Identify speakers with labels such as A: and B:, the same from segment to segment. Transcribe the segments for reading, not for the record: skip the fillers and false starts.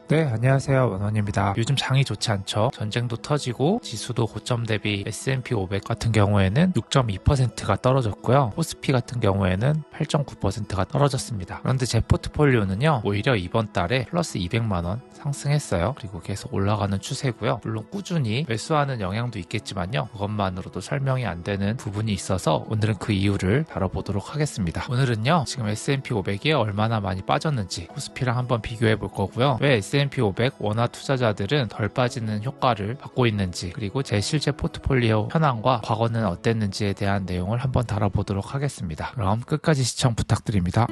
A: 네, 안녕하세요. 원원입니다. 요즘 장이 좋지 않죠? 전쟁도 터지고 지수도 고점 대비 S&P 500 같은 경우에는 6.2%가 떨어졌고요. 코스피 같은 경우에는 8.9%가 떨어졌습니다. 그런데 제 포트폴리오는요, 오히려 이번 달에 플러스 200만 원 상승했어요. 그리고 계속 올라가는 추세고요. 물론 꾸준히 매수하는 영향도 있겠지만요, 그것만으로도 설명이 안 되는 부분이 있어서 오늘은 그 이유를 다뤄보도록 하겠습니다. 오늘은요, 지금 S&P 500이 얼마나 많이 빠졌는지 코스피랑 한번 비교해 볼 거고요. 왜 S&P 500 원화 투자자들은 덜 빠지는 효과를 받고 있는지, 그리고 제 실제 포트폴리오 현황과 과거는 어땠는지에 대한 내용을 한번 다뤄보도록 하겠습니다. 그럼 끝까지 시청 부탁드립니다.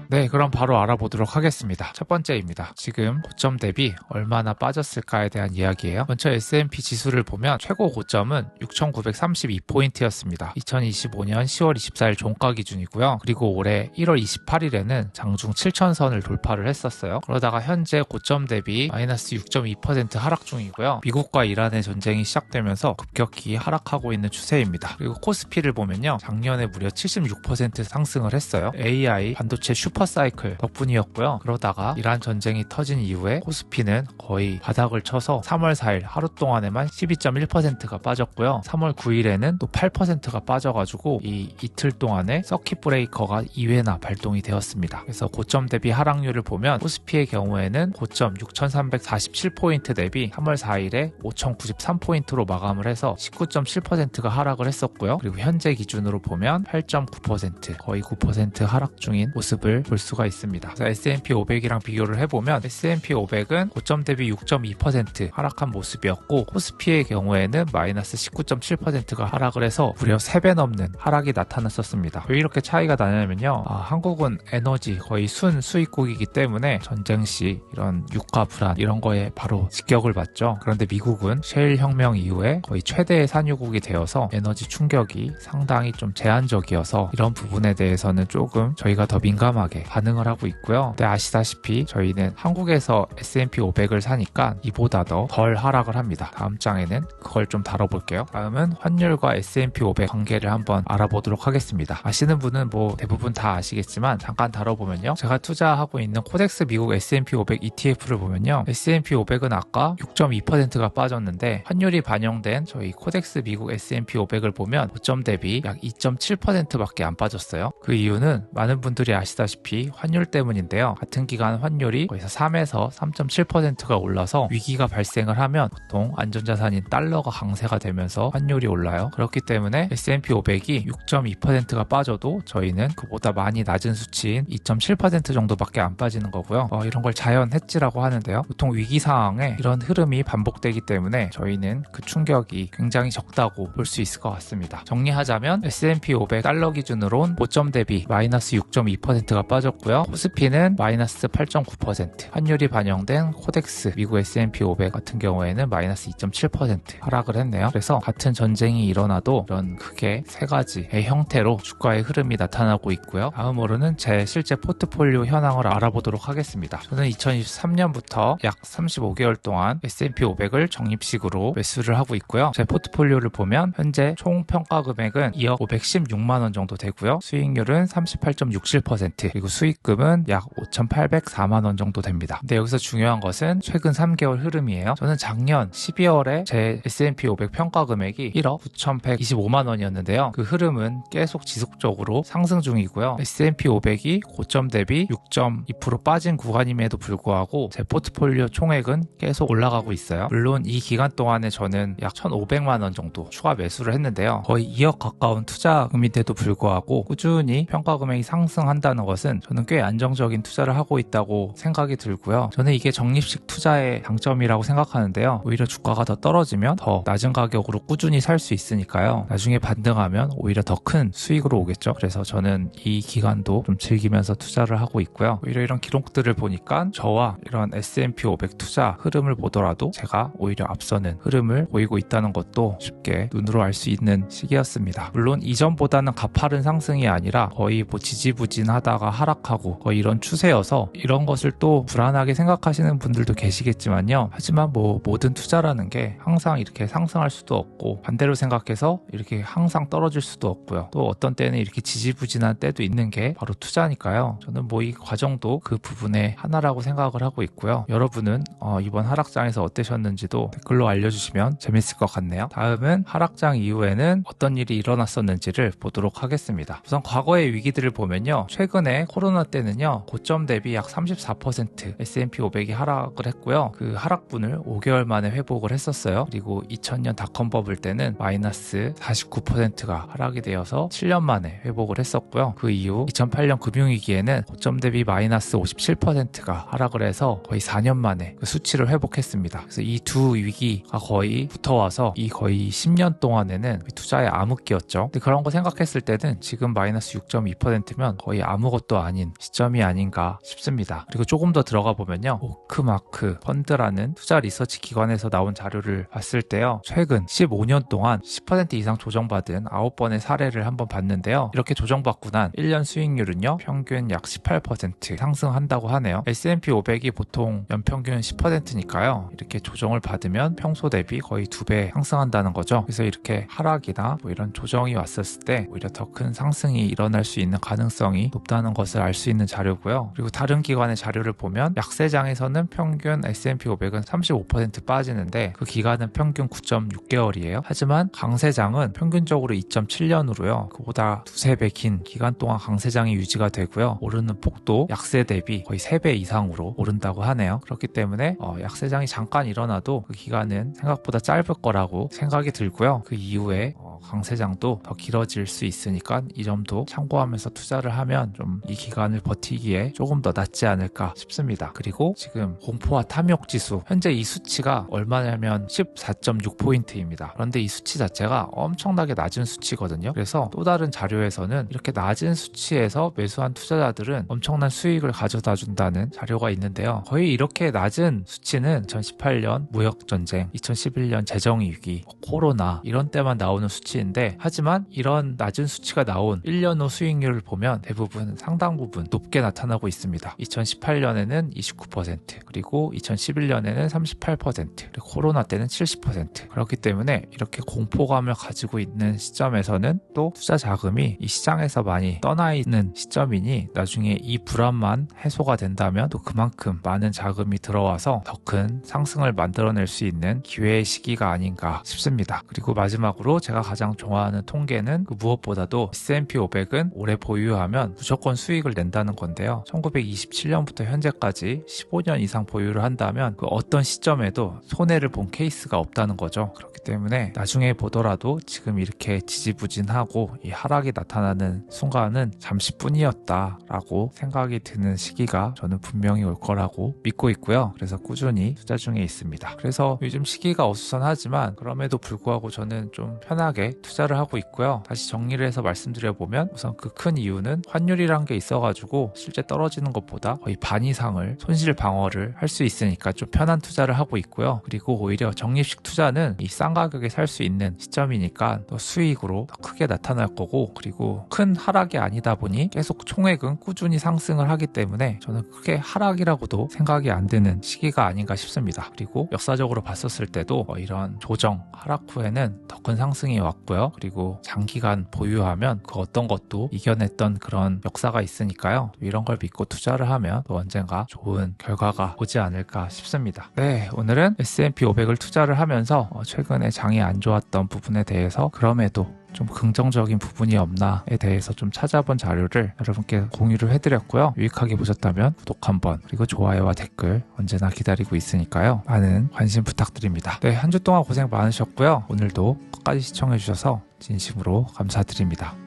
A: 네, 그럼 바로 알아보도록 하겠습니다. 첫 번째입니다. 지금 고점 대비 얼마나 빠졌을까에 대한 이야기예요. 먼저 S&P 지수를 보면 최고 고점은 6,932포인트였습니다. 2025년 10월 24일 종가 기준이고요. 그리고 올해 1월 28일에는 장중 7,000선을 돌파를 했었어요. 그러다가 현재 고점 대비 마이너스 6.2% 하락 중이고요. 미국과 이란의 전쟁이 시작되면서 급격히 하락하고 있는 추세입니다. 그리고 코스피를 보면요, 작년에 무려 76% 상승을 했어요. AI, 반도체 슈퍼사이클 덕분이었고요. 그러다가 이란 전쟁이 터진 이후에 코스피는 거의 바닥을 쳐서 3월 4일 하루 동안에만 12.1%가 빠졌고요. 3월 9일에는 또 8%가 빠져가지고 이 이틀 동안에 서킷 브레이커가 2회나 발동이 되었습니다. 그래서 고점 대비 하락률을 보면 코스피의 경우에는 고점 6,347포인트 대비 3월 4일에 5,093포인트로 마감을 해서 19.7%가 하락을 했었고요. 그리고 현재 기준으로 보면 8.9%, 거의 9% 하락 중인 모습을 볼 수가 있습니다. 그래서 S&P 500이랑 비교를 해보면 S&P 500은 고점 대비 6.2% 하락한 모습이었고, 코스피의 경우에는 마이너스 19.7%가 하락을 해서 무려 3배 넘는 하락이 나타났었습니다. 왜 이렇게 차이가 나냐면요, 한국은 에너지 거의 순 수입국이기 때문에 전쟁 시 이런 유가 불안 이런 거에 바로 직격을 받죠. 그런데 미국은 셰일 혁명 이후에 거의 최대의 산유국이 되어서 에너지 충격이 상당히 좀 제한적이어서 이런 부분에 대해서는 조금 저희가 더 민감하게 반응을 하고 있고요. 근데 아시다시피 저희는 한국에서 S&P 500을 사니까 이보다 덜 하락을 합니다. 다음 장에는 그걸 좀 다뤄볼게요. 다음은 환율과 S&P 500 관계를 한번 알아보도록 하겠습니다. 아시는 분은 뭐 대부분 다 아시겠지만 잠깐 다뤄보면요, 제가 투자하고 있는 코덱스 미국 S&P 500 ETF를 보면요, S&P 500은 아까 6.2%가 빠졌는데 환율이 반영된 저희 코덱스 미국 S&P 500을 보면 고점 대비 약 2.7%밖에 안 빠졌어요. 그 이유는 많은 분들이 아시다시피 환율 때문인데요. 같은 기간 환율이 거의 3에서 3.7%가 올라서 위기가 발생을 하면 보통 안전자산인 달러가 강세가 되면서 환율이 올라요. 그렇기 때문에 S&P 500이 6.2%가 빠져도 저희는 그보다 많이 낮은 수치인 2.7% 정도밖에 안 빠지는 거고요. 이런 걸 자연 해지라고 하는데요. 보통 위기 상황에 이런 흐름이 반복되기 때문에 저희는 그 충격이 굉장히 적다고 볼 수 있을 것 같습니다. 정리하자면 S&P 500 달러 기준으로는 고점 대비 마이너스 6.2%가 빠졌고요. 코스피는 마이너스 8.9%, 환율이 반영된 코덱스 미국 S&P 500 같은 경우에는 마이너스 2.7% 하락을 했네요. 그래서 같은 전쟁이 일어나도 이런 크게 세 가지의 형태로 주가의 흐름이 나타나고 있고요. 다음으로는 제 실제 포트폴리오 현황을 알아보도록 하겠습니다. 저는 2023년부터 약 35개월 동안 S&P 500을 적립식으로 매수를 하고 있고요. 제 포트폴리오를 보면 현재 총 평가 금액은 2억 516만 원 정도 되고요. 수익률은 38.67%, 그리고 수익금은 약 5,804만 원 정도 됩니다. 근데 여기서 중요한 것은 최근 3개월 흐름이에요. 저는 작년 12월에 제 S&P 500 평가 금액이 1억 9,125만 원이었는데요. 그 흐름은 계속 지속적으로 상승 중이고요. S&P 500이 고점 대비 6.2% 빠진 구간임에도 불구하고 제 포트폴리오 총액은 계속 올라가고 있어요. 물론 이 기간 동안에 저는 약 1,500만 원 정도 추가 매수를 했는데요. 거의 2억 가까운 투자금인데도 불구하고 꾸준히 평가 금액이 상승한다는 것은 저는 꽤 안정적인 투자를 하고 있다고 생각이 들고요. 저는 이게 적립식 투자의 장점이라고 생각하는데요. 오히려 주가가 더 떨어지면 더 낮은 가격으로 꾸준히 살 수 있으니까요. 나중에 반등하면 오히려 더 큰 수익으로 오겠죠. 그래서 저는 이 기간도 좀 즐기면서 투자를 하고 있고요. 오히려 이런 기록들을 보니까 저와 이런 S&P 500 투자 흐름을 보더라도 제가 오히려 앞서는 흐름을 보이고 있다는 것도 쉽게 눈으로 알 수 있는 시기였습니다. 물론 이전보다는 가파른 상승이 아니라 거의 지지부진하다가 하락하고 이런 추세여서 이런 것을 또 불안하게 생각하시는 분들도 계시겠지만요. 하지만 모든 투자라는 게 항상 이렇게 상승할 수도 없고 반대로 생각해서 이렇게 항상 떨어질 수도 없고요. 또 어떤 때는 이렇게 지지부진한 때도 있는 게 바로 투자니까요. 저는 이 과정도 그 부분의 하나라고 생각을 하고 있고요. 여러분은 이번 하락장에서 어떠셨는지도 댓글로 알려주시면 재밌을 것 같네요. 다음은 하락장 이후에는 어떤 일이 일어났었는지를 보도록 하겠습니다. 우선 과거의 위기들을 보면요. 최근에 코로나 때는요. 고점 대비 약 34% S&P 500이 하락을 했고요. 그 하락분을 5개월 만에 회복을 했었어요. 그리고 2000년 닷컴 버블 때는 마이너스 49%가 하락이 되어서 7년 만에 회복을 했었고요. 그 이후 2008년 금융위기에는 고점 대비 마이너스 57%가 하락을 해서 거의 4년 만에 그 수치를 회복했습니다. 그래서 이 두 위기가 거의 붙어와서 이 거의 10년 동안에는 투자의 암흑기였죠. 근데 그런 거 생각했을 때는 지금 마이너스 6.2%면 거의 아무것도 아닌 시점이 아닌가 싶습니다. 그리고 조금 더 들어가 보면요. 오크마크 펀드라는 투자 리서치 기관에서 나온 자료를 봤을 때요. 최근 15년 동안 10% 이상 조정받은 9번의 사례를 한번 봤는데요. 이렇게 조정받고 난 1년 수익률은요. 평균 약 18% 상승한다고 하네요. S&P 500이 보통 연평균 10%니까요. 이렇게 조정을 받으면 평소 대비 거의 2배 상승한다는 거죠. 그래서 이렇게 하락이나 이런 조정이 왔었을 때 오히려 더 큰 상승이 일어날 수 있는 가능성이 높다는 것을 알 수 있는 자료고요. 그리고 다른 기관의 자료를 보면 약세장에서는 평균 S&P 500은 35% 빠지는데 그 기간은 평균 9.6개월이에요. 하지만 강세장은 평균적으로 2.7년으로요. 그보다 두세 배 긴 기간 동안 강세장이 유지가 되고요. 오르는 폭도 약세 대비 거의 3배 이상으로 오른다고 하네요. 그렇기 때문에 약세장이 잠깐 일어나도 그 기간은 생각보다 짧을 거라고 생각이 들고요. 그 이후에 강세장도 더 길어질 수 있으니까 이 점도 참고하면서 투자를 하면 좀 이 기간을 버티기에 조금 더 낫지 않을까 싶습니다. 그리고 지금 공포와 탐욕 지수 현재 이 수치가 얼마냐면 14.6포인트입니다. 그런데 이 수치 자체가 엄청나게 낮은 수치거든요. 그래서 또 다른 자료에서는 이렇게 낮은 수치에서 매수한 투자자들은 엄청난 수익을 가져다 준다는 자료가 있는데요. 거의 이렇게 낮은 수치는 2018년 무역전쟁, 2011년 재정위기, 코로나 이런 때만 나오는 수치인데 하지만 이런 낮은 수치가 나온 1년 후 수익률을 보면 대부분 상당 부분 높게 나타나고 있습니다. 2018년에는 29% 그리고 2011년에는 38% 그리고 코로나 때는 70% 그렇기 때문에 이렇게 공포감을 가지고 있는 시점에서는 또 투자 자금이 이 시장에서 많이 떠나 있는 시점이니 나중에 이 불안만 해소가 된다면 또 그만큼 많은 자금이 들어와서 더 큰 상승을 만들어낼 수 있는 기회의 시기가 아닌가 싶습니다. 그리고 마지막으로 제가 가장 좋아하는 통계는 그 무엇보다도 S&P 500은 오래 보유하면 무조건 수익을 낸다는 건데요. 1927년부터 현재까지 15년 이상 보유를 한다면 그 어떤 시점에도 손해를 본 케이스가 없다는 거죠. 그렇기 때문에 나중에 보더라도 지금 이렇게 지지부진하고 이 하락이 나타나는 순간은 잠시뿐이었다라고 생각이 드는 시기가 저는 분명히 올 거라고 믿고 있고요. 그래서 꾸준히 투자 중에 있습니다. 그래서 요즘 시기가 어수선하지만 그럼에도 불구하고 저는 좀 편하게 투자를 하고 있고요. 다시 정리를 해서 말씀드려보면 우선 그 큰 이유는 환율이란 게 있어가지고 실제 떨어지는 것보다 거의 반 이상을 손실 방어를 할 수 있으니까 좀 편한 투자를 하고 있고요. 그리고 오히려 적립식 투자는 이 싼 가격에 살 수 있는 시점이니까 또 수익으로 더 크게 나타날 거고 그리고 큰 하락이 아니다 보니 계속 총액은 꾸준히 상승을 하기 때문에 저는 크게 하락이라고도 생각이 안 드는 시기가 아닌가 싶습니다. 그리고 역사적으로 봤었을 때도 이런 조정, 하락 후에는 더 큰 상승이 왔고요. 그리고 장기간 보유하면 그 어떤 것도 이겨냈던 그런 역사가 있으니까요. 이런 걸 믿고 투자를 하면 또 언젠가 좋은 결과가 오지 않을까 싶습니다. 네, 오늘은 S&P 500을 투자를 하면서 최근에 장이 안 좋았던 부분에 대해서 그럼에도 좀 긍정적인 부분이 없나에 대해서 좀 찾아본 자료를 여러분께 공유를 해드렸고요. 유익하게 보셨다면 구독 한번 그리고 좋아요와 댓글 언제나 기다리고 있으니까요. 많은 관심 부탁드립니다. 네, 한 주 동안 고생 많으셨고요. 오늘도 끝까지 시청해주셔서 진심으로 감사드립니다.